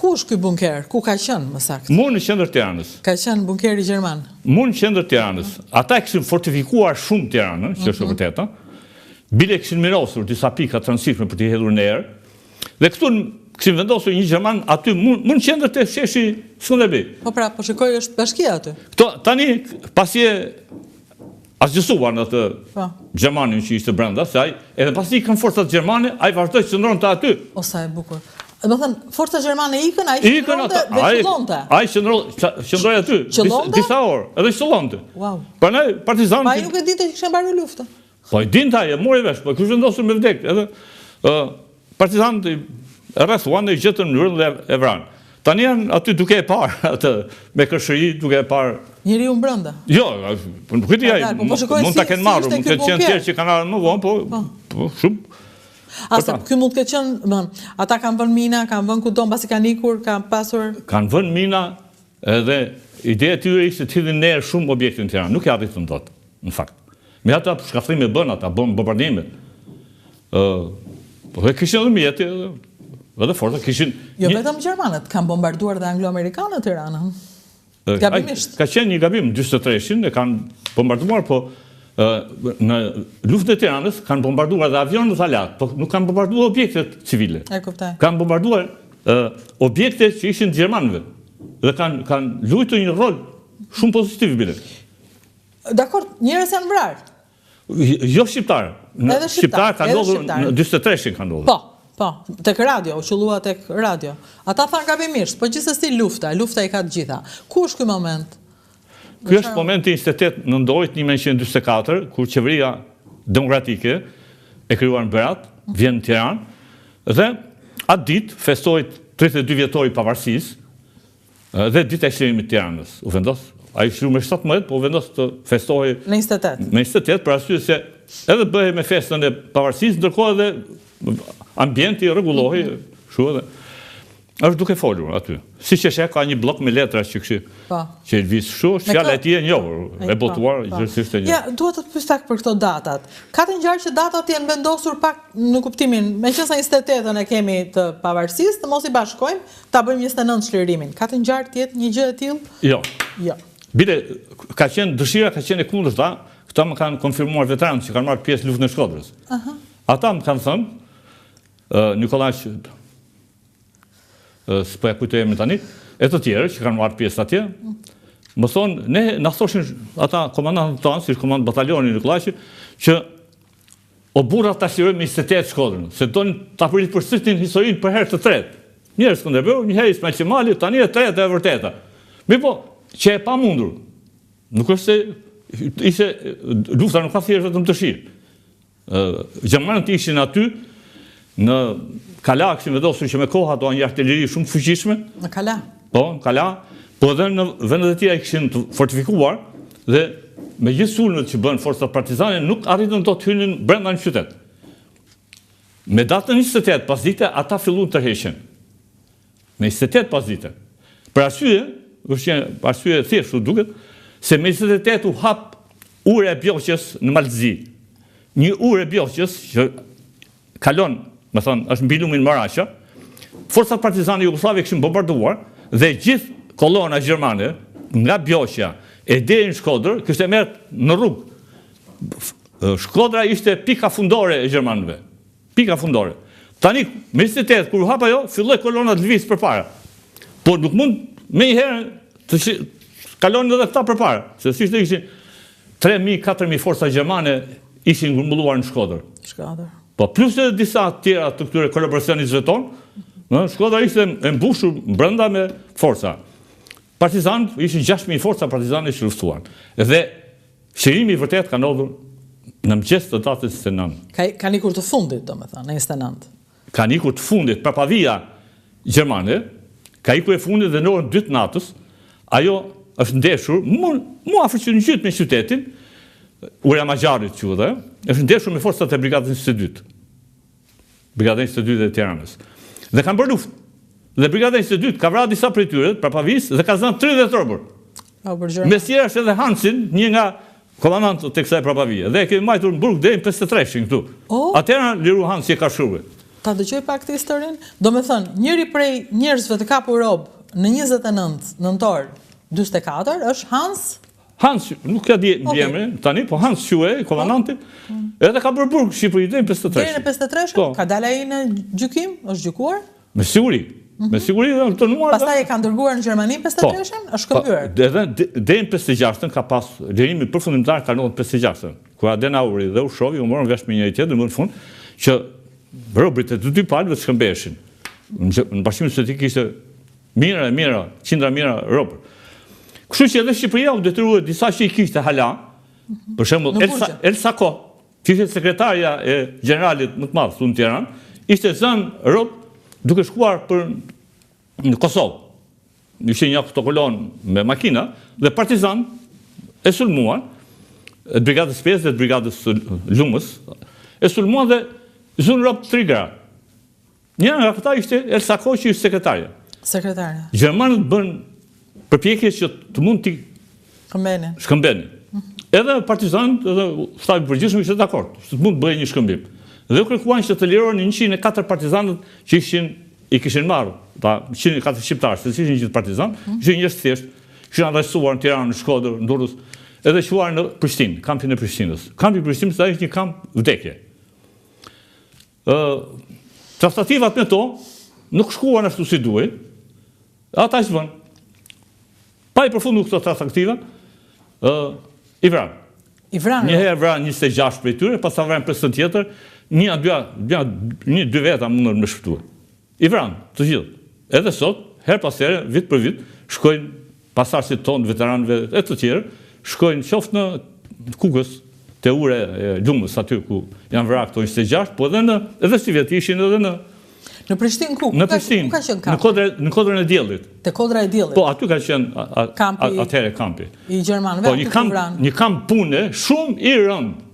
Ku është ky bunker? Ku ka qenë më saktë? Mu në qendër Tiranës. Ka qenë bunkeri gjerman. Mu në qendër Tiranës. Ata e kishin fortifikuar shumë Tiranën, që është e vërteta. Bile kishin mirosur disa pika të rëndësishme për t'i hedhur në erë. Dhe këtu kishin vendosur një gjerman aty mu në qendër të sheshi Skënderbej. Po pra, po shikoj është bashkia aty. Tani pasi e asgjësuar në atë gjermanin që ishte brenda, se ai edhe pasi kanë forcat gjermane, ai vazhdoi të qëndronte aty. O sa e bukur. Do të thënë, forca gjermane ikën, ai qëndronte dhe qëllonte. Ai qëndroi aty disa orë, edhe qëllonte. Wow. Prandaj partizanët. Pa ai nuk e dinte që kishin mbarë luftën. Po i dinte ai, e mori vesh, po kush vendosur me vdek, edhe partizanët e rrethuan dhe i gjetën në mënyrë dhe e vranë. Tani janë aty duke e parë atë me kërshëri, duke e parë. Njeriu brenda. Jo, nuk e di ai, mund ta kenë marrë, mund të qenë tjerë që kanë ardhur më vonë, po shumë. Asa, ky mund të ketë qenë, ata kanë vënë mina, kanë vënë kudo, mbasi kanë ikur, kanë pasur. Kanë vënë mina, edhe ideja e tyre ishte të hidhin në erë shumë objekte në Tiranë, nuk e arritën dot, në fakt. Me ata shkathrime bën ata, bën bombardime. Po kishin edhe mjete, edhe forca kishin. Jo vetëm gjermanët kanë bombarduar dhe anglo-amerikanët Tiranën. Gabimisht. Ka qenë një gabim 43-shin e kanë bombarduar, po në luftën e Tiranës kanë bombarduar dhe avionët alat, po nuk kanë bombarduar objektet civile. E kuptoj. Kanë bombarduar objekte që ishin të gjermanëve dhe kanë luajtur një rol shumë pozitiv bile. Dakor, njerëz janë vrarë. Jo shqiptarë. Edhe shqiptarë kanë ndodhur në 43-shin kanë ndodhur. Po, tek radio, u qëllua tek radio. Ata thanë gabimisht, po gjithsesi lufta i ka të gjitha. Ku është ky moment? Ky është momenti 28 nëndorit 1944, kur qeveria demokratike e krijuar në Berat, vjen në Tiranë, dhe atë ditë festohet 32 vjetori i pavarësisë dhe dita e çlirimit të Tiranës. U vendos, ai shkruaj me 17, po u vendos të festohej në 28. Me 28 për arsye se edhe bëhej me festën e pavarësisë, ndërkohë edhe ambienti rregullohej, kështu edhe është duke folur aty. Siç e sheh ka një blok me letra që që Elvis kështu, fjala e tij e njohur, e botuar gjithsesi e njohur. Ja, duhet të pyes pak për këto datat. Ka të ngjarë që datat janë vendosur pak në kuptimin, meqense 28-ën e kemi të pavarësisë, të mos i bashkojmë, ta bëjmë 29 çlirimin. Ka të ngjarë të jetë një gjë e tillë? Jo. Jo. Bile ka qenë dëshira, ka qenë e kundërta, këta më kanë konfirmuar veteranët që kanë marrë pjesë në luftën e Shkodrës. Ata më kanë thënë Nikolaj s'po ja kujtoj emrin tani, e të tjerë që kanë marrë pjesë atje, më thonë, ne na thoshin ata komandantët tanë, si komandant batalioni Nikolaj, që o burra ta shirojmë me 28 Shkodrën, se donin ta përsëritin historinë për herë të tretë. Një herë Skënderbeu, një herë Ismail Qemali, tani e treta e vërteta. Mirë po, që e pamundur. Nuk është se ishte lufta nuk ka thjesht vetëm dëshirë. Gjermanët ishin aty në Kala, kishin vendosur që me koha do një artilleri shumë fuqishme. Në Kala? Po, në Kala, po edhe në vendet e tjera kishin fortifikuar dhe me gjithë sulmet që bën forcat partizane nuk arritën dot të hynin brenda në qytet. Me datën 28 pasdite ata filluan të tërheqen. Me 28 pasdite. Për arsye e thjeshtë duket se me 28 u hap ura e Bjoqës në Malzi. Një urë e Bjoqës që kalon, më thonë, është mbi lumin Maraqa, forcat partizane jugoslave kishin bombarduar dhe gjithë kolona gjermane nga Bjoqja e deri në Shkodër kishte merr në rrugë. Shkodra ishte pika fundore e gjermanëve. Pika fundore. Tani me 28 kur u hap ajo, filloi kolona të lëviz përpara. Po nuk mund me një herë të kalonin edhe këta përpara, se si ishte kishin 3.000-4.000 forca gjermane ishin grumbulluar në Shkodër. Shkodër. Po plus edhe disa tjera të këtyre kolaboracionistëve tonë, Shkodra ishte e mbushur brenda me forca. Partizanët ishin 6.000 forca partizane që luftuan. Dhe çlirimi i vërtet ka ndodhur në mëngjes të datës 29. Ka nikur të fundit, domethënë, në 29. Ka nikur të fundit për pavia gjermane, ka ikur e fundit dhe në orën 2 të natës, ajo është ndeshur, mu afër që në gjytë me qytetin, Ura Magjarit që dhe, është ndeshur me forcat e Brigadës 22. Brigadës 22 dhe Tiranës. Dhe kanë bërë luftë. Dhe Brigadës 22 ka vrarë disa prej tyre, prapavis, dhe ka zënë 30 robër. Mes tjera është edhe Hansin, një nga komandantët të kësaj prapavie. Dhe kemi majtur në burg deri në 53-shin këtu. Atëherë liru Hansi e ka shkruar. Ta dëgjoj pak të historinë. Do me thënë, njëri prej njerëzve të kapur robë në 29 nëntor 44 është Hans, nuk ka di emrin tani, po Hans quhe, komandanti, edhe ka bërë burg Shqipëri deri në 53. Deri në 53, ka dalë ai në gjykim, është gjykuar? Me siguri. Me siguri dhe të nuar. Pastaj e ka ndërguar në Gjermani në 53-ën, është shkëmbyer. Edhe deri në 56-ën ka pas lirimi përfundimtar ka ndodhur në 56-ën. Kur Adenaueri dhe Ushovi u morën vesh me njëri tjetrin më në fund që robërit e dy palëve të shkëmbeheshin. Në Bashkimin Sovjetik ishte mira, qindra mira robër. Kështu që edhe Shqipëria u detyrua disa që i kishte hala, për shembull El Sako, që ishte sekretarja e generalit më të madh në Tiranë, ishte zënë rob duke shkuar në Kosovë. Ishte një autokolon me makina dhe partizan e sulmuan, e brigadës 5 dhe brigadës Lumës, e sulmuan dhe zunë rob 3 gra. Njëra nga këta ishte El Sako që ishte sekretarja. Gjermanët bën përpjekje që të mund t'i shkëmbeni. Edhe partizanët, edhe shtabi përgjithshëm ishte dakord, që të mund të bëjë një shkëmbim. Dhe u kërkuan që të lironin 104 partizanët që i kishin marrë, 104 shqiptarë, se ishin gjithë partizan, ishin njerëz thjesht, kishin arrestuar në Tiranë, në Shkodër, në Durrës, edhe quar në Prishtinë, kampin e Prishtinës. Kampi i Prishtinës ishte një kamp vdekje. Traftativat me to nuk shkuan ashtu si duhej, ata që bën. Pa i përfundu këto traktiva, i vranë. Njëherë vranë 26 prej tyre, pas ta vranë 50 tjetër, një dy veta mundën me shpëtuar. I vranë, të gjithë. Edhe sot, her pas here, vit për vit, shkojnë pasarësit tonë, veteranëve e të tjerë, shkojnë qoftë në Kukës, te ure e Lumës, aty ku janë vrarë këto 26, po edhe si vjetë ishin edhe në Prishtinë ku? Në Prishtinë, në kodrën e diellit. Te kodra e diellit? Po, aty ka qenë atëherë kampi. I Gjermanëve aty ku vranë? Një kamp pune shumë i rëndë.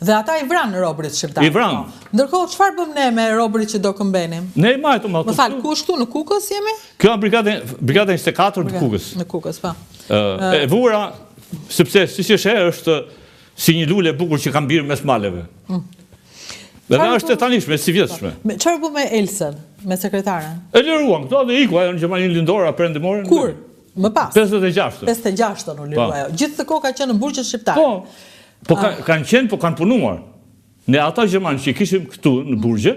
Dhe ata i vranë robërit shqiptarë? I vranë. Ndërkohë, çfarë bëm ne me robërit që do këmbenim? Ne i majtëm ato. Më fal, ku është këtu në Kukës jemi? Kjo është brigada 24 të Kukës. Në Kukës, po. E vura, sepse siç është si një lule bukur që ka mbirë mes maleve. Dhe dhe është e tanishme, si vjetëshme. Qërë bu me Elsën, me sekretaren? E liruan këto dhe iku, ajo në Gjermaninë lindore, perëndimore. Kur? Më pas? 56. 56 në liru ajo. Gjithë të kohë ka qenë në burqet shqiptare. Po, kanë qenë, po kanë punuar. Ne ata Gjermanë që i kishim këtu në burgje,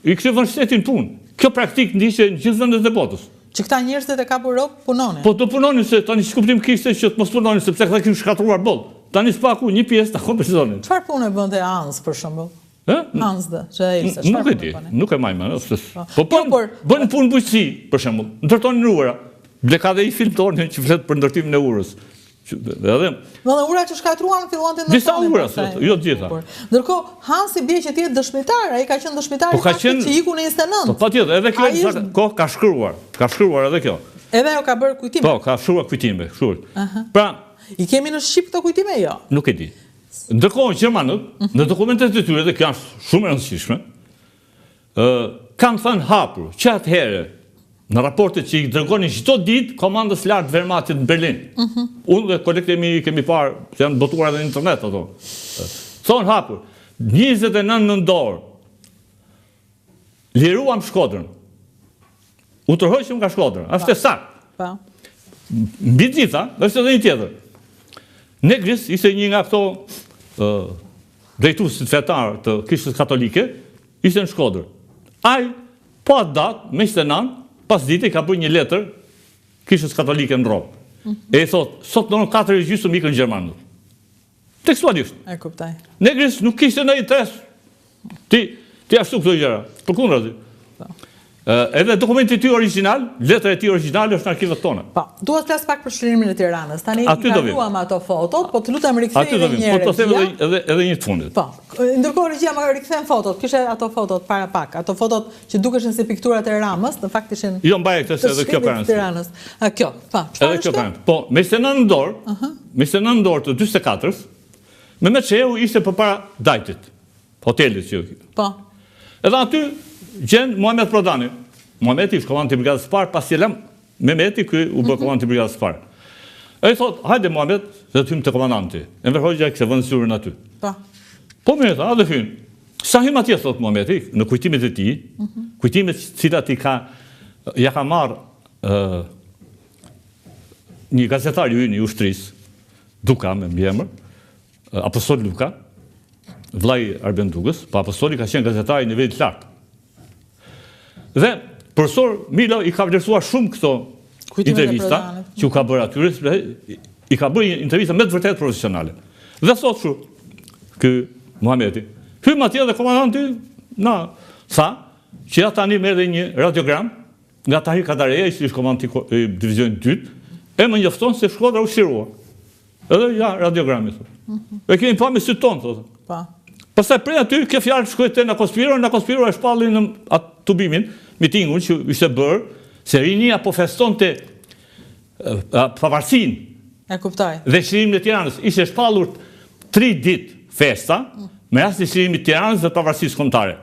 i kishim vënë shtetin punë. Kjo praktik ndishte në gjithë vendet e botës. Që këta njerëzit e kapur robë punonin? Po të punonin, se tani që kuptim kishte që të mos punonin, sepse këta kishin shkatruar boll. Tani s'paku një pjesë ta kompensonin. Çfarë pune bënte Hans për shembull? Hans dhe, që e Elsa, nuk e di, nuk e majme. Po bënë punë bujqësi, për shembull, ndërtonin ura. Blekade i filmtonin që flet për ndërtimin e urës. Dhe ura që shkatruan fillon të disa ura, jo të gjitha. Ndërkohë, Hansi bie që tjetë dëshmitar, ai ka qenë dëshmitar i faktit që iku në 29. Po patjetër, edhe kjo ka shkruar edhe kjo. Edhe ajo ka bërë kujtime. Po, ka shkruar kujtime, Pra, i kemi në Shqip këto kujtime jo? Nuk e di. Ndërkohë Gjermanët, në dokumentet e tyre, dhe kjo është shumë e rëndësishme, kanë thënë hapur që atëherë në raportet që i dërgonin çdo ditë komandës lartë Wehrmachtit në Berlin. Unë dhe kolegët e mi kemi parë, që janë botuar edhe në internet ato. Thonë hapur, 29 nëntor liruam Shkodrën. U tërhoqëm nga Shkodra, është e saktë. Mbi gjitha, është edhe një tjetër. Negris ishte një nga këto drejtuesit fetar të Kishës Katolike, ishte në Shkodër. Ai, po atë datë, me 29, pas dite ka bërë një letër Kishës Katolike në Rom. E i thot, sot në 4:30 ikën Gjermanët. Tekstualisht. E kuptaj. Negris nuk kishte në interes. Ti ashtu këto gjëra. Përkundër. Edhe dokumenti i tij origjinal, letra e tij origjinale është në arkivat tona. Po, dua të flas pak për çlimin e Tiranës. Tani i kaluam ato fotot, po të lutem rikthej edhe një herë. Po të them edhe një të fundit. Po. Ndërkohë regjia më rikthen fotot. Kishte ato fotot para pak. Ato fotot që dukeshin si pikturat e Ramës, në fakt ishin jo mbaj këtë edhe kjo kanë. Tiranës. Kjo, po. Edhe kjo kanë. Po, me 29 dorë të 44-s, Mehmet Shehu ishte përpara Dajtit, hotelit që. Po. Edhe aty gjen Muhamet Prodani. Muhameti ishte komandanti i brigadës së parë, pas selam Mehmeti ky u bë komandanti i brigadës së parë. Ai thot, hajde Muhamet, dhe të hym te komandanti. Enver Hoxha kishte vënë zyrën aty. Po. Po mirë, a dhe hyn. Sa hym atje, thot Muhameti, në kujtimet e tij, kujtimet cilat ja ka marrë një gazetar i ushtrisë, Duka me mbiemër, Apostol Luka, vllai Arben Dukës, pa Apostoli ka qenë gazetar i nivelit lartë. Dhe profesor Milo i ka vlerësuar shumë këto intervista që u ka bërë atyre, i ka bërë intervista me të vërtet profesionale. Dhe thot shu, ky Muhameti, hym atje dhe komandanti na tha që ja tani merr një radiogram nga Tahir Kadareja, ishte komandanti i divizionit 2, e më njofton se Shkodra u shirua. Edhe ja radiogrami thot. E kemi pa me sytë tonë, thot. Pa. Pastaj prej aty kjo fjalë shkoi te na konspiruar e shpallin në atë tubimin, mitingun që ishte bërë, se rinia po festonte pavarësinë. E kuptoj. Dhe çlimin e Tiranës ishte shpallur 3 ditë festa, me rast të çlimit të Tiranës dhe pavarësisë kombëtare.